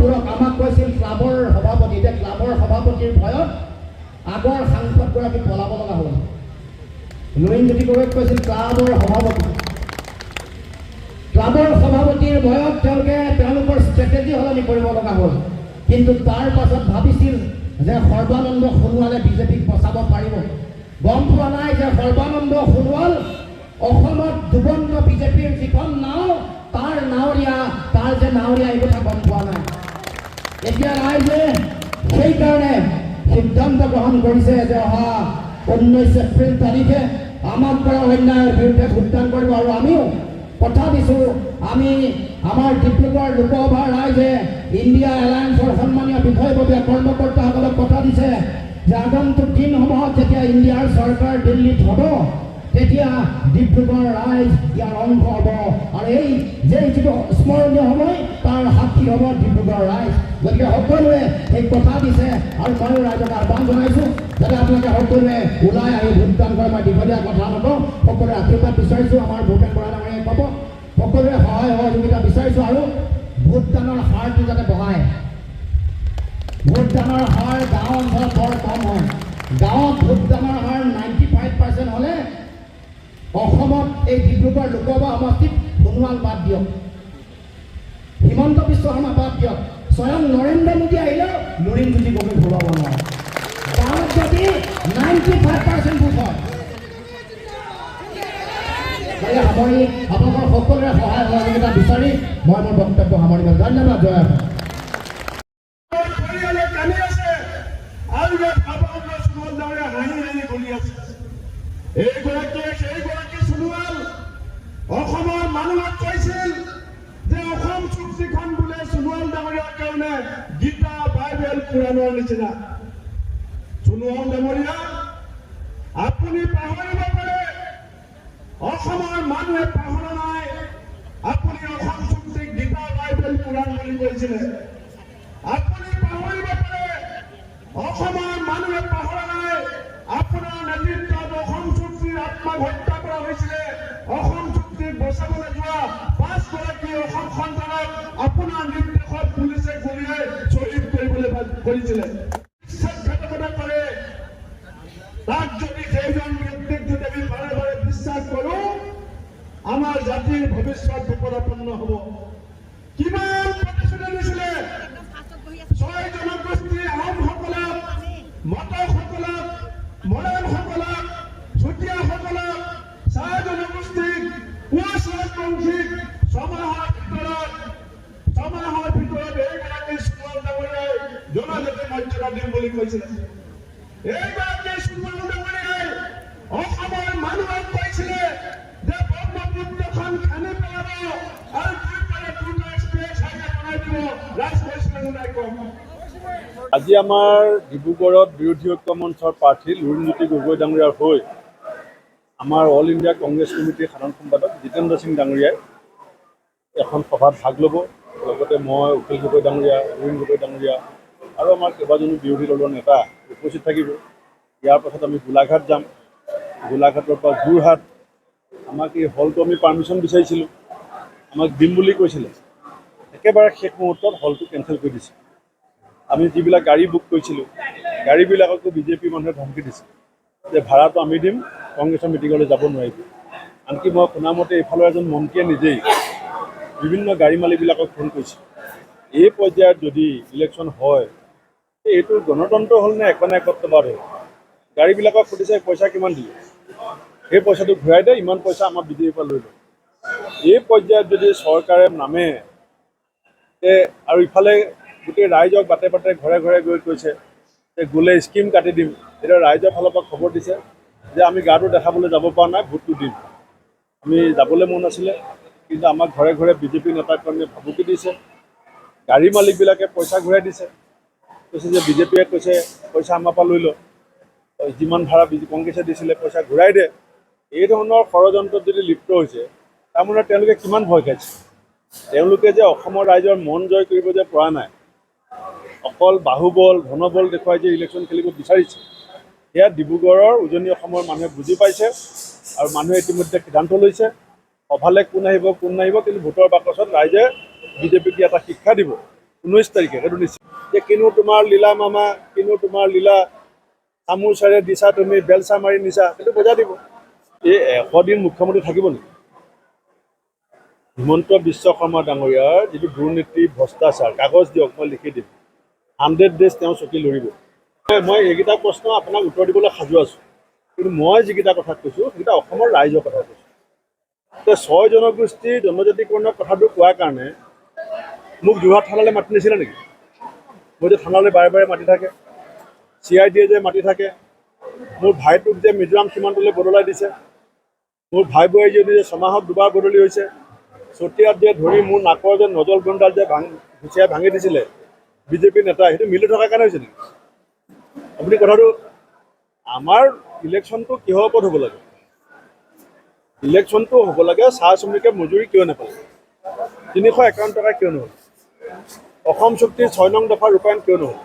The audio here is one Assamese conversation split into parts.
ক্লাববোৰক আমাক কৈছিল ক্লাবৰ সভাপতি, এতিয়া ক্লাবৰ সভাপতিৰ ভয়ত আগৰ সাংসদগৰাকী পলাব লগা হ'ল। লুৰিণজ্যোতি গগৈক কৈছিল ক্লাবৰ সভাপতি, ক্লাবৰ সভাপতিৰ ভয়ত তেওঁলোকৰ ষ্ট্ৰেটেজি সলনি কৰিব লগা হ'ল। কিন্তু তাৰ পাছত ভাবিছিল যে সৰ্বানন্দ সোণোৱালে বিজেপিক বচাব পাৰিব। গম পোৱা নাই যে সৰ্বানন্দ সোণোৱাল অসমত দুবন্ধ বিজেপিৰ যিখন নাও তাৰ নাৱৰীয়া এই কথা গম পোৱা নাই। এতিয়া ৰাইজে সেইকাৰণে সিদ্ধান্ত গ্ৰহণ কৰিছে যে অহা 19 এপ্ৰিল তাৰিখে আমাক কৰা অন্যায়ৰ বিৰুদ্ধে ভোটদান কৰিব। আৰু আমিও কথা দিছোঁ, আমি আমাৰ ডিব্ৰুগড় লোকসভাৰ ৰাইজে ইণ্ডিয়া এলায়েন্সৰ সন্মানীয় বিষয়ববীয়া কৰ্মকৰ্তাসকলক কথা দিছে যে আগন্তুক দিনসমূহত যেতিয়া ইণ্ডিয়াৰ চৰকাৰ দিল্লীত হ'ব তেতিয়া ডিব্ৰুগড় ৰাইজ ইয়াৰ অংশ হ'ব। আৰু এই যে যিটো স্মৰণীয় সময় তাৰ সাক্ষী হ'ব ডিব্ৰুগড় ৰাইজ। গতিকে সকলোৱে এই কথা দিছে আৰু ময়ো ৰাইজক আহ্বান জনাইছোঁ যাতে আপোনালোকে সকলোৱে ওলাই আহি ভোটদান কৰে। মই দীঘলীয়া কথা নকওঁ, সকলোৱে আশীৰ্বাদ বিচাৰিছোঁ। আমাৰ ভূপেন বৰা ডাঙৰীয়াই ক'ব, সকলোৱে সহায় সহযোগিতা বিচাৰিছোঁ আৰু ভোটদানৰ হাৰটো যাতে বঢ়ায়। ভোটদানৰ হাৰ গাঁও অঞ্চলত বৰ কম হয়। গাঁৱত ভোটদানৰ হাৰ 95% হ'লে অসমত এই ডিব্ৰুগড় লোকসভা সমষ্টিত সোণোৱাল বাদ দিয়ক, হিমন্ত বিশ্ব শৰ্মা বাদ দিয়ক, স্বয়ং নৰেন্দ্ৰ মোদী আহিলেও লুৰিণজ্যোতি গগৈ ঘূৰাব নোৱাৰে। গাঁৱত যদি 95% ভোট হয় সামৰি আপোনালোকৰ সকলোৰে সহায় সহযোগিতা বিচাৰি মই মোৰ বক্তব্য সামৰিব। ধন্যবাদ। জয় অসম। অসমৰ মানুহক কৈছিল যে অসম চুক্তিখন বোলে সোণোৱাল ডাঙৰীয়াৰ কাৰণে গীতা বাইবেল পুৰাণৰ নিচিনা। সোণোৱাল ডাঙৰীয়া, আপুনি পাহৰিব পাৰে, অসমৰ মানুহে পাহৰা নাই। আপুনি অসম চুক্তিক গীতা বাইবেল পুৰাণ বুলি কৈছিলে। আপুনি পাহৰিব পাৰে, অসমৰ মানুহে পাহৰা নাই। আপোনাৰ নেতৃত্বত অসম চুক্তিৰ আত্মাক হত্যা কৰা হৈছিলে। অসম চুক্তিক বচাবলৈ যোৱা 5 গৰাকী অসম সন্তানক আপোনাৰ নিৰ্দেশত পুলিচে গুলীয়াই শ্বহীদ কৰিবলৈ কৰিছিলে। বিশ্বাসঘাতকতা কৰে, তাক যদি সেইজন ব্যক্তিক যদি আমি বাৰে বাৰে বিশ্বাস কৰোঁ, আমাৰ জাতিৰ ভৱিষ্যত বিপদাপন্ন হ'ব। কিমান প্ৰতিশ্ৰুতি দিছিলে 6 জনগোষ্ঠীৰ আহোমসকলক, মটকসকলক, মৰাণসকলক, চুতীয়াসকলক, 4 জনগোষ্ঠীক, কোচ ৰাজবংশীক 6 মাহৰ ভিতৰত এইগৰাকী সোণোৱাল ডাঙৰীয়াই জনজাতি মৰ্যাদা দিম বুলি কৈছিলে। এইগৰাকী সোণোৱাল ডাঙৰীয়াই অসমৰ মানুহক কৈছিলে যে ব্ৰহ্মপুত্ৰখন খান্দি পেলাব আৰু দুইফালে 2টা এক্সপ্ৰেছ হাইৱে বনাই দিব। ৰাজ কৈছিলে নাই কম। আজি আমাৰ ডিব্ৰুগড়ত বিৰোধী ঐক্য মঞ্চৰ প্ৰাৰ্থী লুৰিণজ্যোতি গগৈ ডাঙৰীয়াৰ হৈ আমাৰ অল ইণ্ডিয়া কংগ্ৰেছ কমিটিৰ সাধাৰণ সম্পাদক জিতেন্দ্ৰ সিং ডাঙৰীয়াই এখন সভাত ভাগ ল'ব। লগতে মই উকিল গগৈ ডাঙৰীয়া, লুৰিণ গগৈ ডাঙৰীয়া আৰু আমাৰ কেইবাজনো বিৰোধী দলৰ নেতা উপস্থিত থাকিব। ইয়াৰ পাছত আমি গোলাঘাট যাম। গোলাঘাটৰ পৰা যোৰহাট। আমাক এই হলটো আমি পাৰ্মিশ্যন বিচাৰিছিলোঁ, আমাক দিম বুলি কৈছিলে। একেবাৰে শেষ মুহূৰ্তত হলটো কেঞ্চেল কৰি দিছে। আমি যিবিলাক গাড়ী বুক কৰিছিলোঁ, গাড়ীবিলাককো বিজেপি মানুহে ধমকি দিছে যে ভাড়াটো আমি দিম, কংগ্ৰেছৰ মিটিঙলৈ যাব নোৱাৰিব। আনকি মই শুনামতে এইফালৰ এজন মন্ত্ৰীয়ে নিজেই বিভিন্ন গাড়ী মালিকবিলাকক ফোন কৰিছে। এই পৰ্যায়ত যদি ইলেকশ্যন হয়, এইটো গণতন্ত্ৰ হ'ল নে একনায়কত্ববাদ হ'ল? গাড়ীবিলাকক সুধিছে পইচা কিমান দিলে, সেই পইচাটো ঘূৰাই দিয়ে, ইমান পইচা আমাৰ বিজেপিৰ পৰা লৈ লয়। এই পৰ্যায়ত যদি চৰকাৰে নামে আৰু ইফালে গোটেই ৰাইজক বাটে বাটে ঘৰে ঘৰে গৈ কৈছে যে গ'লে স্কিম কাটি দিম, এতিয়া ৰাইজৰ ফালৰ পৰা খবৰ দিছে যে আমি গাটো দেখাবলৈ যাব পৰা নাই, ভোটটো দিম। আমি যাবলৈ মন আছিলে, কিন্তু আমাক ঘৰে ঘৰে বিজেপি নেতাৰ কাৰণে ভাবুকি দিছে। গাড়ী মালিকবিলাকে পইচা ঘূৰাই দিছে, কৈছে যে বিজেপিয়ে কৈছে পইচা আমাৰ পৰা লৈ লওঁ, যিমান ভাড়া কংগ্ৰেছে দিছিলে পইচা ঘূৰাই দিয়ে। এই ধৰণৰ ষড়যন্ত্ৰত যদি লিপ্ত হৈছে, তাৰমানে তেওঁলোকে কিমান ভয় খাইছে। তেওঁলোকে যে অসমৰ ৰাইজৰ মন জয় কৰিব যে পৰা নাই, অকল বাহুবল ধনবল দেখুৱাই যে ইলেকশ্যন খেলিব বিচাৰিছে, সেয়া ডিব্ৰুগড়ৰ উজনি অসমৰ মানুহে বুজি পাইছে। আৰু মানুহে ইতিমধ্যে সিদ্ধান্ত লৈছে সভালৈ কোন আহিব কোন নাহিব, কিন্তু ভোটৰ বাকচত ৰাইজে বিজেপিক এটা শিক্ষা দিব 19 তাৰিখে সেইটো নিশ্চিত যে কিনো তোমাৰ লীলা মামা কিনো তোমাৰ লীলা চামুচাৰে দিছা তুমি বেলচা মাৰি নিছা সেইটো বজাই দিব। এই 100 দিন মুখ্যমন্ত্ৰী থাকিব নেকি? হিমন্ত বিশ্ব শৰ্মা ডাঙৰীয়াৰ যিটো দুৰ্নীতি ভ্ৰষ্টাচাৰ কাগজ দিয়ক মই লিখি দিম 100 ডেজ তেওঁ চকী লৰিব। মই এইকেইটা প্ৰশ্ন আপোনাক উত্তৰ দিবলৈ সাজু আছোঁ, কিন্তু মই যিকেইটা কথা কৈছোঁ সেইকেইটা অসমৰ ৰাইজৰ কথা কৈছোঁ। 6 জনগোষ্ঠীৰ জনজাতিকৰণৰ কথাটো কোৱাৰ কাৰণে মোক যোৰহাট থানালৈ মাতি নিছিলে নেকি? মই যে থানালৈ বাৰে বাৰে মাতি থাকে, CID যে মাতি থাকে, মোৰ ভাইটোক যে মিজোৰাম সীমান্তলৈ বদলাই দিছে, মোৰ ভাই বোৱাৰীজনী যে ছমাহত 2বাৰ বদলি হৈছে, চতিয়াত যে ধৰি মোৰ নাকৰ যে নজল গণ্ডাল যে ঘুচিয়াই ভাঙি দিছিলে বিজেপি নেতা, সেইটো মিলি থকাৰ কাৰণে হৈছে নেকি? আপুনি কথাটো আমাৰ ইলেকশ্যনটো কিহৰ ওপৰত হ'ব লাগে? ইলেকশ্যনটো হ'ব লাগে চাহ শ্ৰমিকে মজুৰি কিয় নাপালে, 351 টকা কিয় নহ'ল, অসম চুক্তিৰ 6 নং দফা ৰূপায়ণ কিয় নহ'ল,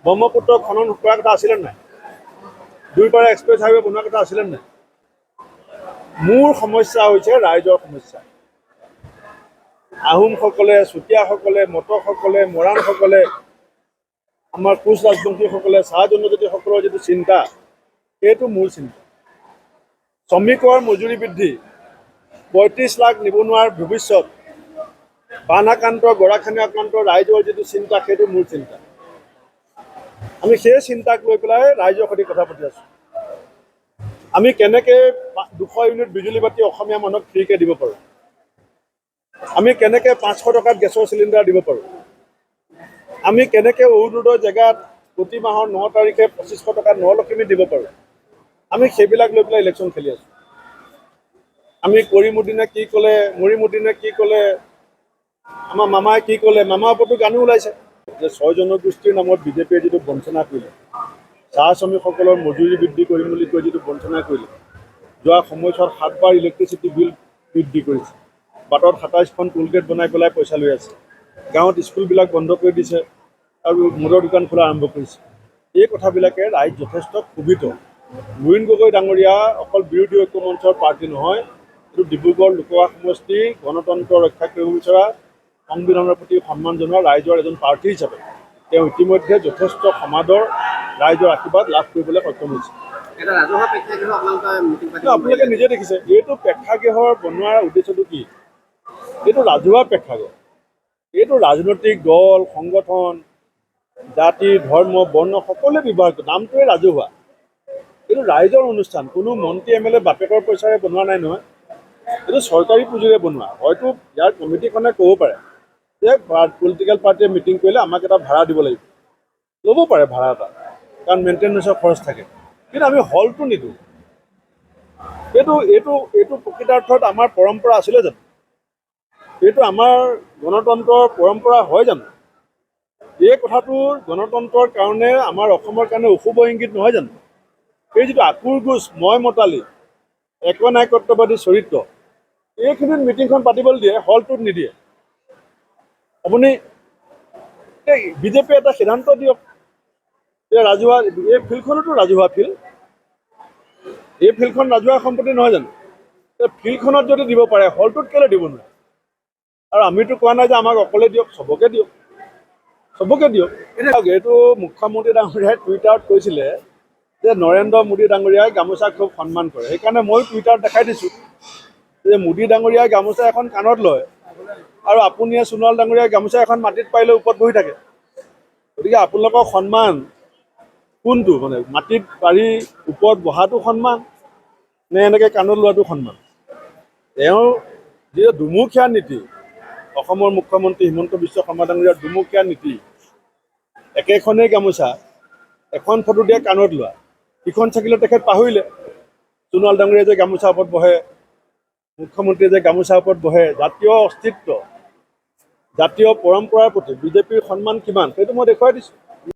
ব্ৰহ্মপুত্ৰ খনন কৰাৰ কথা আছিলে নাই, 2পাৰা এক্সপ্ৰেছ হাইৱে বনোৱাৰ কথা আছিলে নাই? মোৰ সমস্যা হৈছে ৰাইজৰ সমস্যা। আহোমসকলে, চুতীয়াসকলে, মটকসকলে, মৰাণসকলে, আমাৰ কোচ ৰাজবংশীসকলে, চাহ জনজাতিসকলৰ যিটো চিন্তা সেইটো মূল চিন্তা। শ্ৰমিকৰ মজুৰি বৃদ্ধি, 35 লাখ নিবনুৱাৰ ভৱিষ্যত, বান আক্ৰান্ত গৰাখহনীয়া আক্ৰান্ত ৰাইজৰ যিটো চিন্তা সেইটো মূল চিন্তা। আমি সেই চিন্তাক লৈ পেলাই ৰাইজৰ সৈতে কথা পাতি আছোঁ। আমি কেনেকৈ 200 ইউনিট বিজুলী বাতি অসমীয়া মানুহক ফ্ৰীকৈ দিব পাৰোঁ, আমি কেনেকৈ 500 টকাত গেছৰ চিলিণ্ডাৰ দিব পাৰোঁ, আমি কেনেকৈ অৰুণোদয় জেগাত প্ৰতি মাহৰ 9 তাৰিখে 2500 টকাত নলক্ষ্মী দিব পাৰোঁ, আমি সেইবিলাক লৈ পেলাই ইলেকশ্যন খেলি আছোঁ। আমি কৰিমুদ্দিনে কি ক'লে, মৰিমুদ্দিনে কি ক'লে, আমাৰ মামাই কি ক'লে, মামাৰ ওপৰতো গানো ওলাইছে যে 6 জনগোষ্ঠীৰ নামত বিজেপিয়ে যিটো বঞ্চনা কৰিলে, চাহ শ্ৰমিকসকলৰ মজুৰি বৃদ্ধি কৰিম বুলি কৈ যিটো বঞ্চনা কৰিলে, যোৱা সময়ছোৱাত 7বাৰ ইলেক্ট্ৰিচিটি বিল বৃদ্ধি কৰিছে, বাটত 27খন টোলগেট বনাই পেলাই পইচা লৈ আছে, গাঁৱত স্কুলবিলাক বন্ধ কৰি দিছে আৰু মদৰ দোকান খোলা আৰম্ভ কৰিছে। এই কথাবিলাকে ৰাইজ যথেষ্ট ক্ষোভিত। লুৰিণ গগৈ ডাঙৰীয়া অকল বিৰোধী ঐক্য মঞ্চৰ প্ৰাৰ্থী নহয়, এইটো ডিব্ৰুগড় লোকসভা সমষ্টিৰ গণতন্ত্ৰ ৰক্ষা কৰিব বিচৰা, সংবিধানৰ প্ৰতি সন্মান জনোৱা ৰাইজৰ এজন প্ৰাৰ্থী হিচাপে তেওঁ ইতিমধ্যে যথেষ্ট সমাদৰ ৰাইজৰ আশীৰ্বাদ লাভ কৰিবলৈ সক্ষম হৈছে। আপোনালোকে নিজে দেখিছে এইটো প্ৰেক্ষাগৃহৰ বনোৱাৰ উদ্দেশ্যটো কি? এইটো ৰাজহুৱা প্ৰেক্ষাগৃহ, এইটো ৰাজনৈতিক দল, সংগঠন, জাতি, ধৰ্ম, বৰ্ণ সকলোৱে ব্যৱহাৰ কৰে, নামটোৱে ৰাজহুৱা। এইটো ৰাইজৰ অনুষ্ঠান, কোনো মন্ত্ৰী MLA বাপেকৰ পইচাৰে বনোৱা নাই নহয়, এইটো চৰকাৰী পুঁজিৰে বনোৱা। হয়তো ইয়াৰ কমিটিখনে ক'ব পাৰে যে পলিটিকেল পাৰ্টিয়ে মিটিং কৰিলে আমাক এটা ভাড়া দিব লাগিব, ল'ব পাৰে ভাড়া এটা, কাৰণ মেইনটেনেন্সৰ খৰচ থাকে, কিন্তু আমি হলটো নিদিওঁ। এইটো এইটো এইটো প্ৰকৃতাৰ্থত আমাৰ পৰম্পৰা আছিলে জানো? এইটো আমাৰ গণতন্ত্ৰৰ পৰম্পৰা হয় জানো? এই কথাটোৰ গণতন্ত্ৰৰ কাৰণে আমাৰ অসমৰ কাৰণে অশুভ ইংগিত নহয় জানো? এই যিটো আকুৰ গোজ, মই মতালি, একনায়কত্ববাদী চৰিত্ৰ, এইখিনিত মিটিংখন পাতিবলৈ দিয়ে, হলটোত নিদিয়ে। আপুনি বিজেপিয়ে এটা সিদ্ধান্ত দিয়ক যে ৰাজহুৱা, এই ফিল্ডখনতো ৰাজহুৱা ফিল্ড, এই ফিল্ডখন ৰাজহুৱা সম্পত্তি নহয় জানো? এই ফিল্ডখনত যদি দিব পাৰে, হলটোত কেলৈ দিব নোৱাৰে? আৰু আমিতো কোৱা নাই যে আমাক অকলে দিয়ক, চবকে দিয়ক, চবকে দিয়ক। এইটো মুখ্যমন্ত্ৰী ডাঙৰীয়াই টুইটাৰত কৈছিলে যে নৰেন্দ্ৰ মোদী ডাঙৰীয়াই গামোচাক খুব সন্মান কৰে, সেইকাৰণে মই টুইটাৰত দেখাই দিছোঁ যে মোদী ডাঙৰীয়াই গামোচা এখন কাণত লয় আৰু আপুনিয়ে সোণোৱাল ডাঙৰীয়াই গামোচা এখন মাটিত পাৰিলে ওপৰত বহি থাকে। গতিকে আপোনালোকৰ সন্মান কোনটো? মানে মাটিত পাৰি ওপৰত বহাটো সন্মান নে এনেকৈ কাণত লোৱাটো সন্মান? তেওঁৰ যি দুমুখীয়া নীতি, অসমৰ মুখ্যমন্ত্ৰী হিমন্ত বিশ্ব শৰ্মা ডাঙৰীয়াৰ দুমুখীয়া নীতি, একেখনেই গামোচা, এখন ফটো দিয়ে কাণত লোৱা, সিখন থাকিলে তেখেত পাহৰিলে। সোণোৱাল ডাঙৰীয়াই যে গামোচা ওপৰত বহে, মুখ্যমন্ত্ৰীয়ে যে গামোচা ওপৰত বহে, জাতীয় অস্তিত্ব, জাতীয় পৰম্পৰাৰ প্ৰতি বিজেপিৰ সন্মান কিমান সেইটো মই দেখুৱাই দিছোঁ।